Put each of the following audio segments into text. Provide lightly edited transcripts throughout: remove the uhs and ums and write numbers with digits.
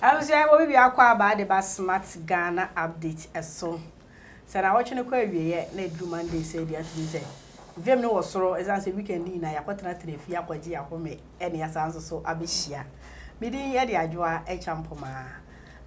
I was saying we be akwa about the smart Ghana update so. Said I watching a query yet need Monday said yes we say. Vim no was so as I say weekend in I quite not if ya kwaji akome any answer so abishia. Midi ye the adwa champoma.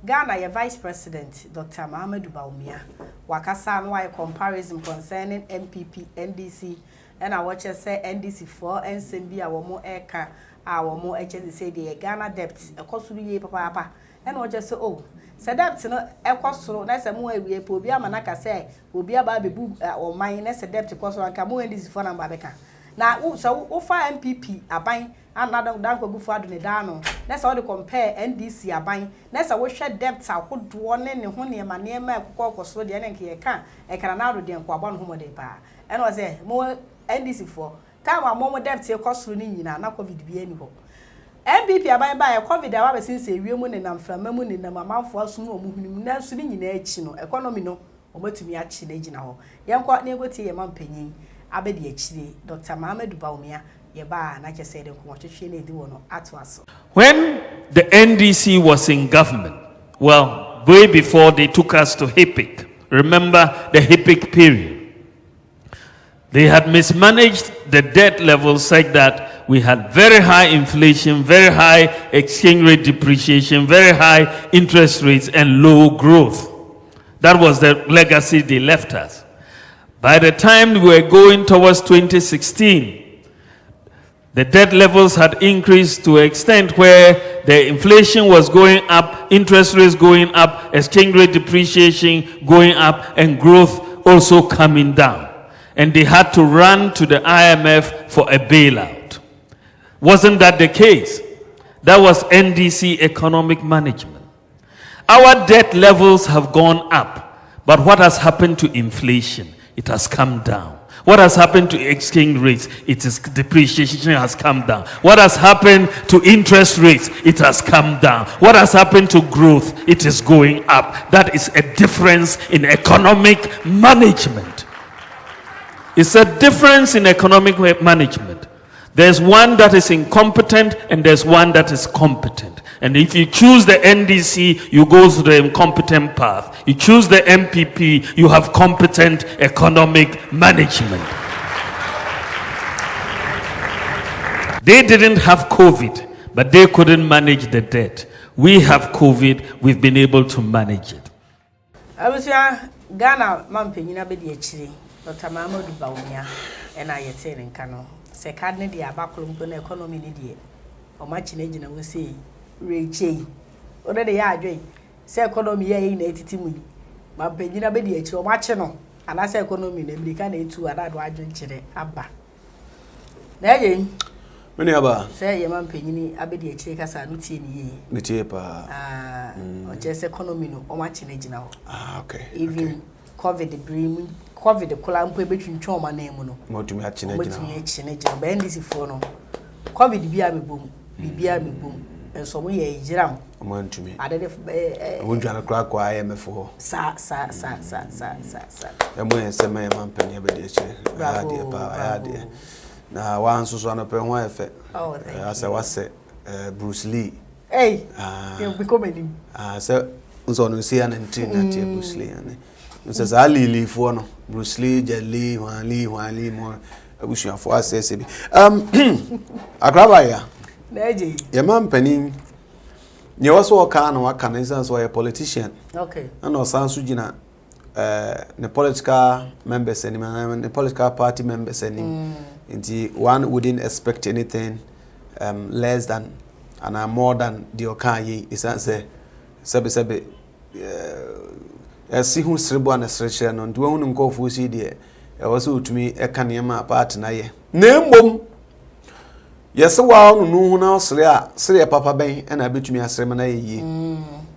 Ghana your Vice President Dr. Bawumia wakasa no comparison concerning MPP NDC and I watch say NDC 4 and Sembi our more eka our more HSC say the Ghana debt a cost ye papa and what just say oh say debt no e cost so na say mo awie po obi amanaka say obi aba bebu or mine na say debt cost so anka mo NDC 4 number beka na so wo fa MPP aban another dan ko gufu ado ne da no na say we compare NDC aban na say wo hwe debt ahodo ne ne ho ne ma ne ma ekokọ so de ne nke ye ka e kana na ado de nko aba no ho de pa and was say mo NDC 4 time wa mo debt e cost ni nyina na covid bi ani ho MPP aban ba e covid a wa be sinse ewiemu ne na mframa mu ne na mamanfo aso no mu hunu na so ni nyina achi no economy no omatumi achi na gina ho yenko na egoti ye mampanyin abedi achire Dr. Bawumia yeba na chese de ko twetwe na edi wo no atwaso. When the NDC was in government, well, way before they took us to HIPIC, remember the HIPIC period, they had mismanaged the debt level such that we had very high inflation, very high exchange rate depreciation, very high interest rates, and low growth. That was the legacy they left us. By the time we were going towards 2016, the debt levels had increased to an extent where the inflation was going up, interest rates going up, exchange rate depreciation going up, and growth also coming down. And they had to run to the IMF for a bailout. Wasn't that the case? That was NDC economic management. Our debt levels have gone up, but what has happened to inflation? It has come down. What has happened to exchange rates? Depreciation has come down. What has happened to interest rates? It has come down. What has happened to growth? It is going up. That is a difference in economic management. It's a difference in economic management. There's one that is incompetent and there's one that is competent. And if you choose the NDC, you go to the incompetent path. You choose the MPP, you have competent economic management. They didn't have COVID, but they couldn't manage the debt. We have COVID, we've been able to manage it. I was Ghana mampenyina be de achire Dr. Bawumia and I say in Kano. Se cardne de abakolompo na economy ni de o ma chine gina we say reche o de ya adwen se economy ya yi na etitimu ma panyina be de achi o ma che no ana se economy na America na etu ada do adwen kire aba na ye meni aba se ye ma panyini abedi achi kasa no tie ni ye me tie pa o che se economy no o ma chine gina ho okay even COVID bring COVID kola mpo ebetwintwa ma na emu no motumi achine gina motumi achine gina ba NDC fo no COVID bia mebom bibia mebom enso mo ye yiram motumi adede wonjana kra kwa IMF ho sa emo ensema ya mampani abedi achire ade pa ade na wanso so na pe ho efe asa wase Bruce Lee we comedy se nso no sia na nti na tie Bruce Lee ane nse ali fo no Bruce Lee Jelly Wale mo abusuafo asese bi akraba ya neje ya mampani nye waso waka na waka na nsa so ya politician okay and osanso gina the political members and the political party members and one wouldn't expect anything less than and more than the okayi is say sebe si hu srebo na sreche no ndo hu nkofo si de e wose otumi e ka ne ma part na ye na mbom yese wa no hu na sre papa ben e na betumi asre ma na ye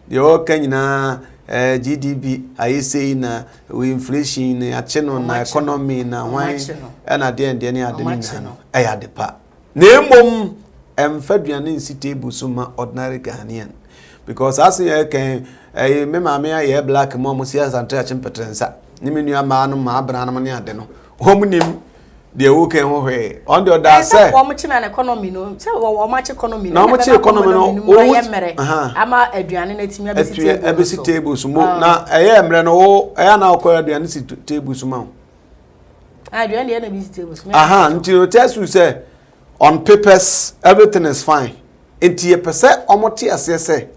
de o kanyina GDP ayese na we inflation na ache no na economy na hwan e na de ne ade ni no e ya de pa na mbom emfaduane nsi table so ma ordinary Ghanaian because as you can me mama ya black mom si asante a chimpetrensa ni menu ama no ma abra na ne ade no homunim the woke and way on the other side. An economy, no, so much economy, no much economy, no, ama aduane na timi abesi tables mo na mre no na akọ aduane si tables mo aduane na abesi tables until test you say on papers everything is fine enti ye pese omote asese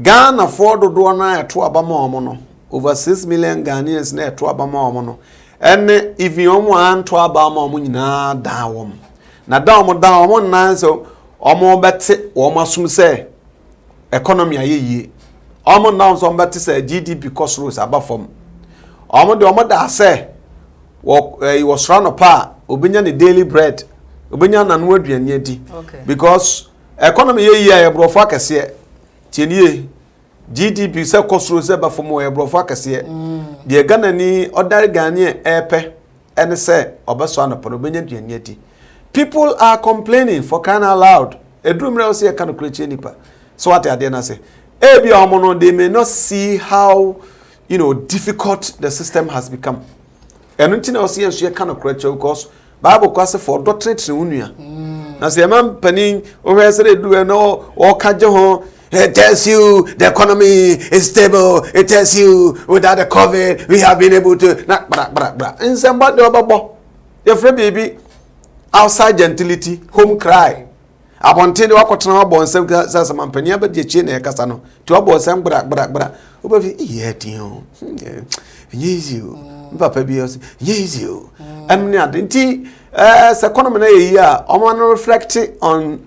Ghana for dodo na eto abama omo no over 6 million Ghanaians na eto abama omo no ene even omo anto abama omo nyina da wom na da omo na so omo bete omo asum se economy ayeye omo now so mbati say GDP cost rose abafom omo de omo da say was run up obinya the daily bread obinya nanu aduane adi because economy yeye ayebrofo akese tienie GDP say cost rose abafom ayebrofo akese de Ghana ni ordinary Ghanaian epe ene say obeso anapa obinya aduane adi people are complaining for crying out loud edrumre o say kan okreche nipa so what they na say ebi omono they may not see how difficult the system has become and until now see you kind of correct because Bible kwase for doctorate unua na say man panin o he say do no o kaje ho it tells you the economy is stable it tells you without the COVID we have been able to bra in somebody obabo your baby outside gentility home cry abonte wakotena abonsem sasa mampania ba de chie na yakasa no to abonsem bra obafi yedin easy papa bi os easy amni adenti economy na yi a omo reflect on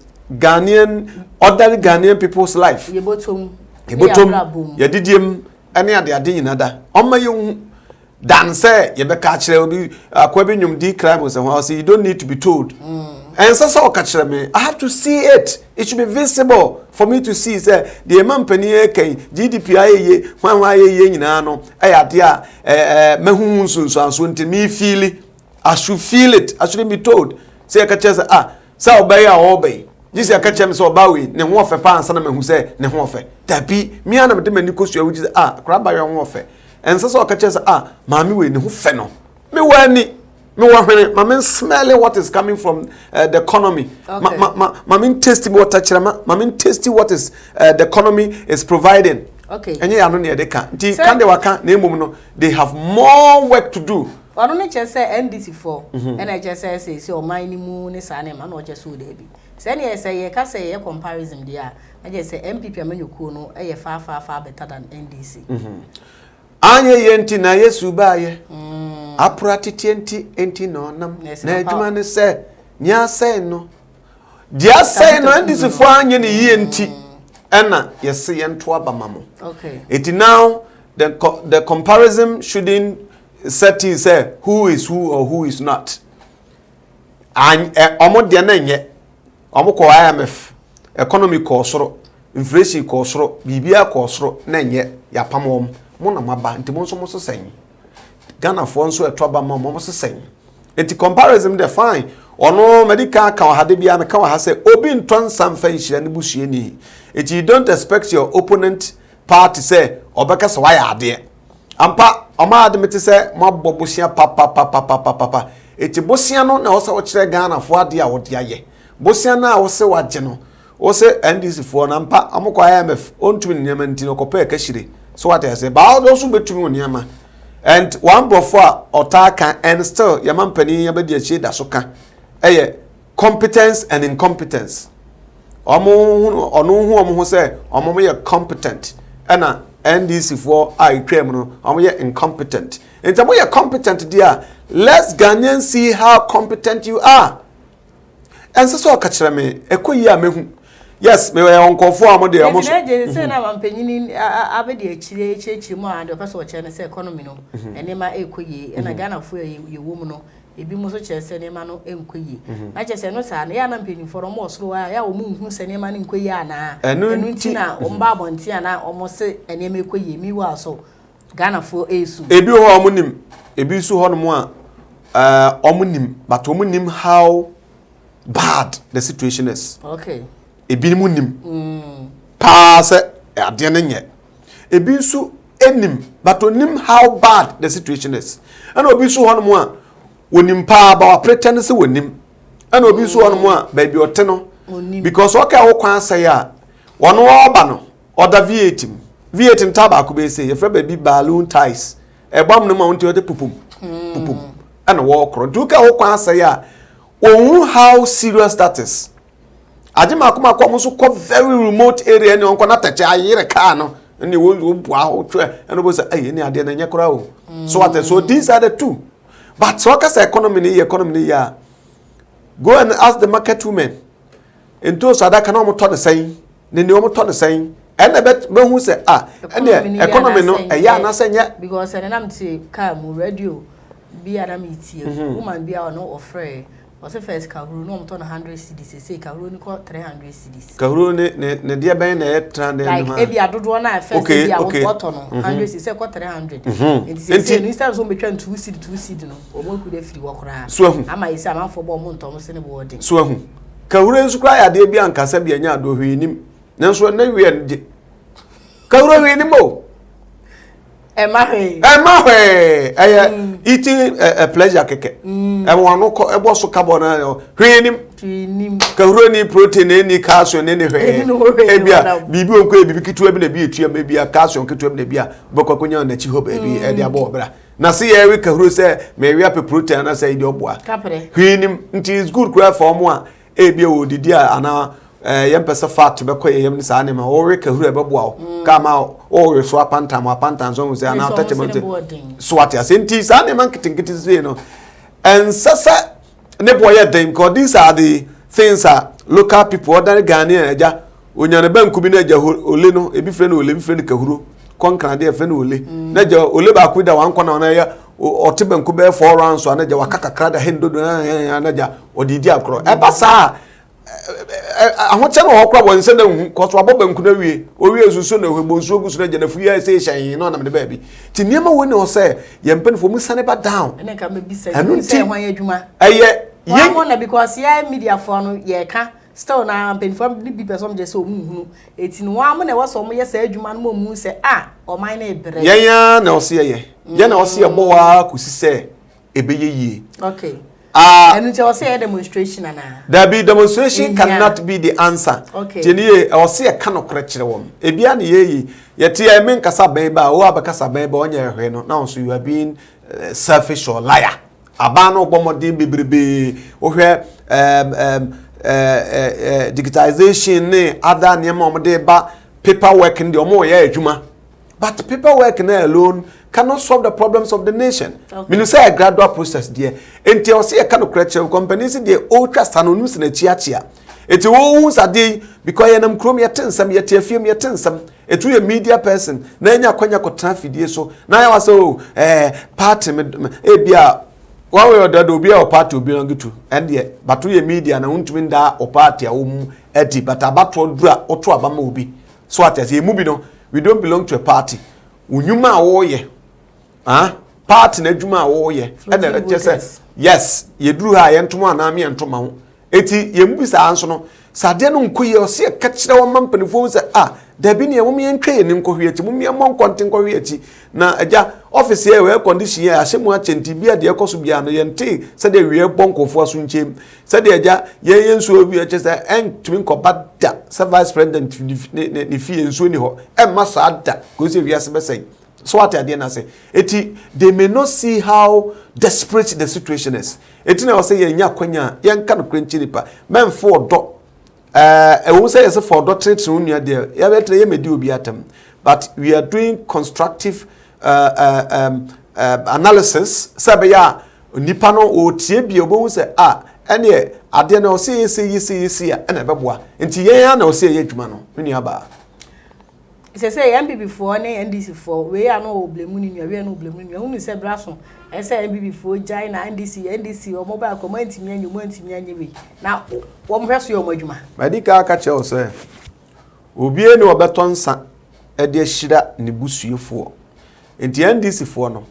ordinary Ghanaian people's life yebotom yedidiem ane ade nyinada omo ye dan say yebeka kire obi akwa bi nyum di crime say you don't need to be told and so catch me I have to see it should be visible for me to see say the mampani eken GDP ayeye hwan ayeye nyina no ayade a mahun sunso nti me feel it I should feel it I shouldn't be told say catch say say obey a obey this catch me say obawe ne ho ofe pa ansa na mahu say ne ho ofe tabi me ana me de mani kosua which is kraba ye ho ofe and so catch say mami we ne ho fe no me wani me want smelling what is coming from the economy. Mami tasting what mami tasting what is the economy is providing. Okay. And yeah, I don't need they can. They have more work to do. I don't just say NDC for, and I just say so my moon is an man or just who they be. Say say can say a comparison there. I just say MPP amenu kuno a far better than NDC. Anya yenti na Yesu baye. Apratiti enti no nam na adwuma ne se nya se no dia se no ndisi fo anya ne yenti ena yesi yento abamamo. Okay, it now the comparison shouldn't set in say who is who or who is not. And omo de na nye omo ko IMF economy ko soro inflation ko soro bibia ko soro na nye ya pamom mo na maba nti mo so sen Ghana for nso etoba mama so sen enti comparison dey fine ono medical kan hade bia me kan ha say obi nton samfa nhira ne busue ni enti you don't expect your opponent party say obeka so why ade ampa oma ade meti say mabbo busia papa enti busia no na wo say wo kire Ghana for ade a wo de aye busia na wo say waje no wo say NDC for na ampa amko IMF ontumi nyama nti no kopa ekashire so what I say ba also betumi onyama and one before otaka and still yaman pani yabadi achi da soka competence and incompetence omo hu say omo ye competent na NDC for twem no omo ye incompetent and omo ye competent there let's Ghanaians see how competent you are and so ka kire me ekoyi amehu yes, me were on Kofi amode amoso. Say na mampanyini abedi achire mu and person wo chere say economy no enema ekoyi na Ghana fo ye wom no ebi mo so chere say enema no enkoyi na chere say no sa na ya na mpanyin for mo osoro ya wo mu hu say enema no enkoyi ana enu ntina omba abonti ana omo se enema ekoyi mi wa so Ghana fo esu ebi ho omunim ebi su ho no mo a omunim but omunim how bad the situation is. Okay. Ebi mu nim pass ade ne nye ebi nso enim but onim how bad the situation is and obi so hono mu a wonim pa ba pretend say wonim ana obi so ono mo a ba bi ote no because okay wo kwan say a wono oba no oda V8 ntaba ko be say ye fra ba bi balloon ties e bam no ma wonte ode pupum ana wo kro duka wo kwan say a ohun how serious that is ajima akoma ko so ko very remote area ne onko na tache ayire car no ne wo bua ho twa eno bo say eh ne ade na nyekora o so what so these are the two but so ka say economy ya go and ask the market women into so that kana mo to the say ne o mo to the say ene bet be hu say economy no ya na say nya because ene nam ti car mu radio bi adam itie woman bi a no offer was first kahuru no mto na 100 cedis say kahuru ni ko 300 cedis kahuru ne dia ben na 300 like ebi adodo na first bi a woto no 100 cedis say ko 300 instead instead so between 2 cedis no omo ku de free wokra ama isi amanfo bo mo ntom se ne bo de so ahu kahuru ensu kra ya de bi ankasa bi anya do hwenim nanso na wie nje kahuru hwenim o Emahwe eating a pleasure keke wanu ko ebo so carbon hwenim kahuru ni protein ni calcium ni hwe ebia bibi onko bibi kitu abi na bi etua bia calcium kitu abi na bia boko konya na chi ho ba bi e de abo bra na se ye we kahuru se me we up protein na say de oboa hwenim it is good cry for mo a ebia odidi ana yempesa fat be koye yem ni sa ne ma o we kahuru e beboa kama o we so apantam so say na attachment so what ya senti sa ne man kitinkiti say no and sasa ne boy dem because these are the things that local people ordinary Ghanaian eja onyane banku bi na eja ole no ebi fre no ole bi fre no kahuru konkran de fre no ole na eja ole ba ku da wan kona na ya ote banku be 4 rounds so na eja wakakakra da hendo na eja odidi akro e ba sa ahoche no hokra wonse na hu ko so aboba nku na wie o wie susu na hwebo nsu ogu so na jana fuya se hyan no na me ba bi ti niema woni ho se ye mpanfo mu sane ba down ene ka me bi se hwan adwuma eye ye na because ya media for no ye ka still na mpanfo bi person je se o mu hunu eti no wa mo na wo so mo ye se adwuma no mu se o man na ebre ye ya na o se ye na o se ye bo wa kusi se ebe ye okay and it was a demonstration there be demonstration cannot be the answer tini o se e kan okre kire wom e bia na ye yete e men kasa ban ba o abakasa ban ba onye hwe no now so you are being selfish or liar abano ogbomode bebrebe o hwe digitization ne other niam omode ba paperwork ndi omo ye adwuma but paperwork na alone cannot solve the problems of the nation. Meaning say a gradual process there. Enti o se e kan okreche companies dey ultra sanonus na chiachia. Eti wo hu sade because yenam krom yetensam yetiafiem yetensam. Etu ye media person na enya kwanya kotena fidie so. Na ya waso party e bia one way or the other obi a party obi ngitu. Ende batu ye media na untumi nda o party a wo mu edi but abato dura oto abama obi. So at ye mu bi no we don't belong to a party. Unyuma wo ye part na adwuma wo ye na chese yes ye duru ha ye ntomo ana me ntoma ho eti ye mbisa anso no sade no nkoye o se ka kire wo mampanifo se da bi ne wo me ntwe ye nkohwe ati mo me mo nkonte nkohwe ati na aja office ye we condition ye ahemu achenti bia de ekoso bia no ye nte se de wie bonkofo aso nchem se de aja ye nso obi e chese entumi nkoba da se vice president ni fie nso ni ho e masa da ko se wiase besai. So what I didn't say. They may not see how desperate the situation is. Na say nya kwanya yan kan kwenchi nipa. Men for do who say as for do trade to nua there. Ya betre ye medi obi atam. But we are doing constructive analysis. Sabe ya nipa no o tie bi obo say ene ade na o say yesi ya na beboa. Enti ye ya na o say ye adwuma no. Meni aba. Say MPP for na NDC for we are no blame ni we are no blame ni hu ni say braso e say MPP for jai na NDC o mobile comment mi anyu we na wo mo hweso yo madwuma madika aka che o say obi eni obeto nsa e de hira ne busuefo enti NDC for no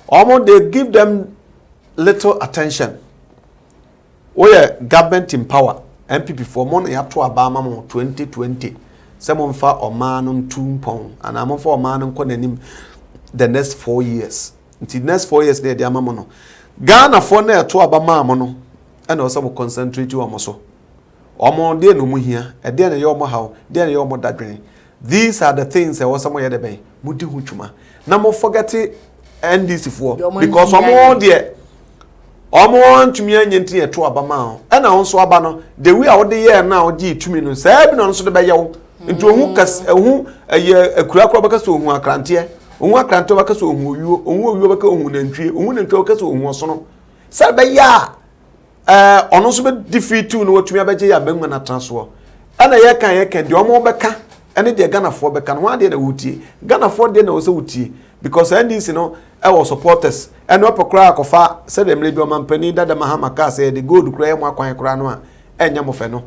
omo they give them little attention we government in power MPP for mo na ya to abama mo 2020 Someone for Oman 2 pound, and I'm for Oman the next 4 years. Until next 4 years, they are mamono. Ghana for na to aba maamo no and also concentrate on so omo de no mu hia e de na ye omo haw de na ye omo dadwen. These are the things that was some ye de ben mudi hu twuma na mo forget NDC for because omo de omo ntumi anyenti e to aba maao e na won so aba no the way wo de ye na wo gi tumi no sa bi no so de be ye wo nti ohun kas ehun eye akurakura baka so ohun akrante ohun akrante baka so ohun oyuo ohun oyuo baka ohun nantwie baka so ohun osono sa be ya ono so be defeat no watumi abeje ya banwa na transfer ana ye kan de omo beka ene de Ghana for beka no ade na wutie Ghana for de na wo se wutie because NDC no our supporters and no pokra akofa se dem le bi o mampani dada mahama ka se de gold kura mu akwan kura no a enya mo fe no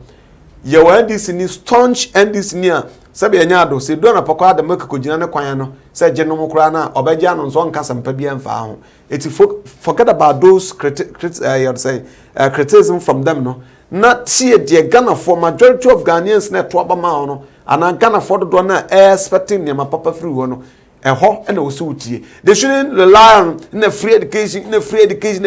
ye wa NDC ni staunch NDC ni a se be enya ado se do na pokra da makako gina ne kwan no se je no mo kura na obaje ano nso nka sampa bi emfa ho it forget about those criticism from them no na tie de Ghana for majority of Ghanaians na to aba ma no ana Ghana for do na expecting ne ma papa free ho no eho and also utie. They shouldn't rely on free education, free education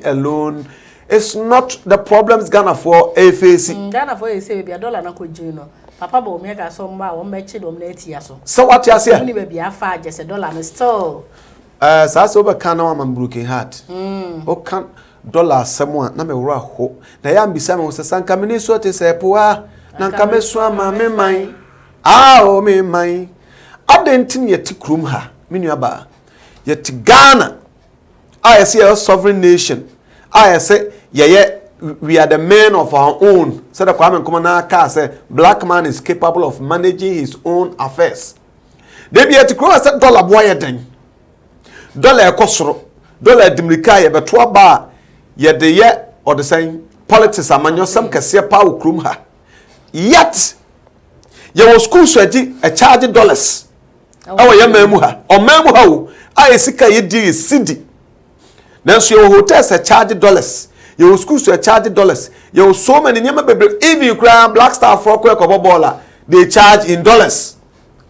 alone. It's not the problems Ghana for facing. Ghana for say be $1 na ko jino. Papa Bawumia ka so ma wo mechi dom na eti aso. So what you say? Ni be bia fa just $1 no still. Sa so be kan na ma broken heart. O kan dollar someone na me wura ho. Na ya mbisa me se sanka me ni so te se po a na nka me so ama me man. O me man. Adentin yeti krum ha minuaba yeti Ghana I say a sovereign nation I say we are the men of our own said the Kwame Nkrumah ka say black man is capable of managing his own affairs they be yeti krum say dollar boy den dollar ekosoro dollar dimrika ye beto aba ye de ye or the same politics amanyo sam kese pa krum ha yet ye was school so a charge dollars awo ya mamu ha o mamu ha o sika ye di cedi nanso your hotels a charge dollars your schools a charge dollars your so many nyama bebe even you cry Black Star for ko bola they charge in dollars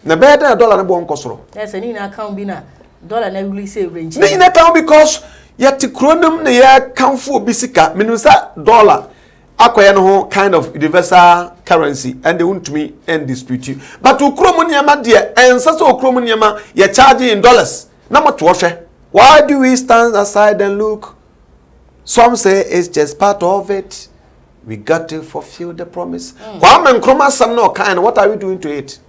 na better dollar na bo nkosoro yes any na account bi na dollar na release range na in account because yet kronum na ya kanfo bi sika minusa dollar akoya no ho kind of universal currency and they won't me and dispute you but ukromu nyama de ensa so ukromu nyama you charge in dollars na moto hwe why do we stand aside and look some say it's just part of it we got to fulfill the promise Kwame Nkrumah sam no kind what are we doing to it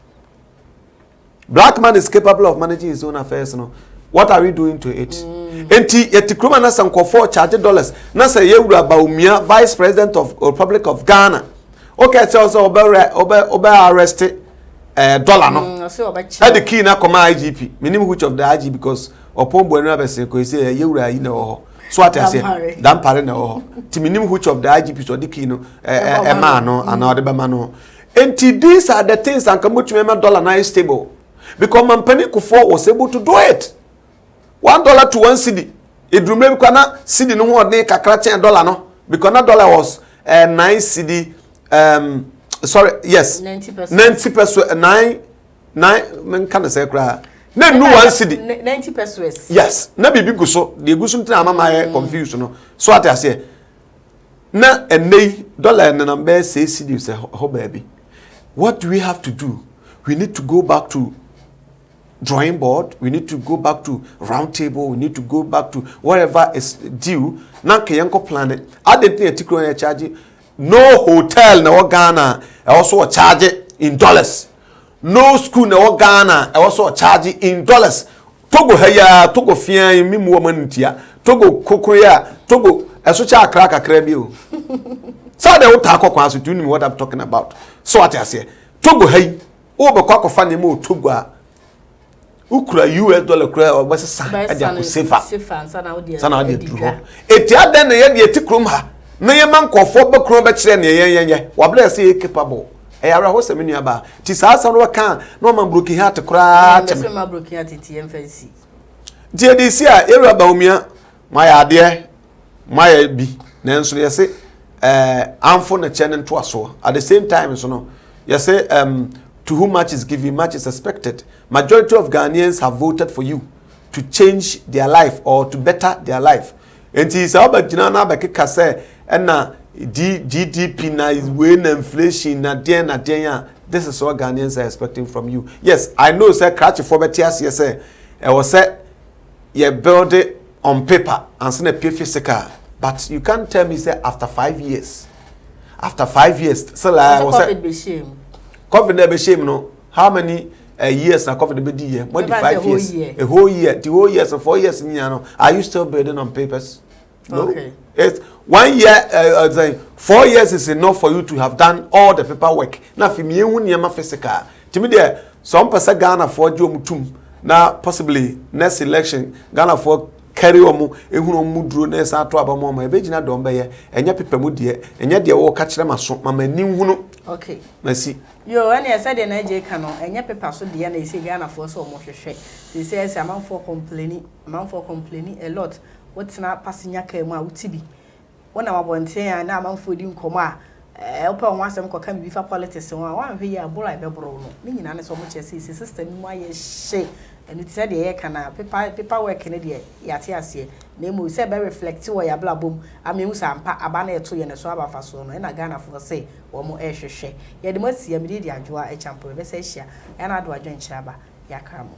black man is capable of managing his own affairs no what are we doing to it enti yetikroma na sankofo charge dollars na say yewura Bawumia vice president of Republic of Ghana okay tell so obe arrest dollar no the key na come IGP minimum which of the IG because upon bueno abese ko say yewura yi na ho so what I say dan pare na ho ti minimum which of the IGP so the key no ma no ana ode be ma no enti these are the things and kamutu dollar na is stable because Mampani Kufuor was able to do it $1 to 1 cedi. Idrume bikwana cedi no ho de kakra $10 no because that dollar was 9 cedi sorry yes 90 pesos 9 men can say kra na nu 1 cedi 90 pesos yes na bibi guso de guso ntina mama confused no so at say na enei dollar na number 6 cedi say ho baby what do we have to do we need to go back to drawing board, we need to go back to round table, we need to go back to whatever is due. Na keyanko planet. I didn't think a tikro charge. No hotel na Ghana also a charge in dollars. No school na Ghana also a charge in dollars. Togo heya, Togo fia mi woman tia. Togo kokoya, Togo esocha crack a crebio. So they will talk about you know what I'm talking about. So what I say, Togo hey, over kwako fani mo Togo. Ukura US dollar kura obase sa adia ko sefa sana odi duro eti adan na ye de tikrom ha na ye man kofo be kro be kire ne ye wabla say capable e ara ho semenu aba ti sa no kan no man broken heart kura tem ma broken heart ti emfancy NDC a era Bawumia my ade my bi na nso ye say amfo na chene to aso at the same time so no ye say to whom much is given, much is expected. Majority of Ghanaians have voted for you to change their life or to better their life. And it's about Jinana Bakika say, and GDP na is weighing inflation na den. This is what Ghanaians are expecting from you. Yes, I know, sir, catch for better, yes, sir. I was said, you build it on paper and send a pay physical. But you can't tell me, say, after 5 years. After 5 years, so like I was saying, COVID never shame, no. How many years na COVID be year? More than 5 years. A whole year. The whole years or 4 years in Yano. Are you still building on papers? No. Okay. It's 1 year, 4 years is enough for you to have done all the paperwork. Now, if you want physical, to me, there some person Ghana for Jom now possibly next election Ghana for carry omu ehunu omu duro na esa ato abamo ma ebe gina dombe ye enya pepa mu de enya de wo ka kire maso mama ni hunu. Okay, merci yo ene esa de na je ka no enya pepa so de na esi Ghana for so omo hwehwe they say esa man for complaining a lot what na pasinya ka mu a utibi wona mabonten na man for di nkomo a opa won asem ko kan bi fa politics won wan hwe ya bolo ibe bro no ni nyina ne so mo chese system mu aye hye and it said the kana paper work in the yate ase na mu say be reflect wo ya blabom amemu sampa aba na eto ye ne so aba fa so no na Ghana for say wo mo ehwehwe ye de masia me di adwoa e champo be say hia ya na adwo adwen chaba ya kra mo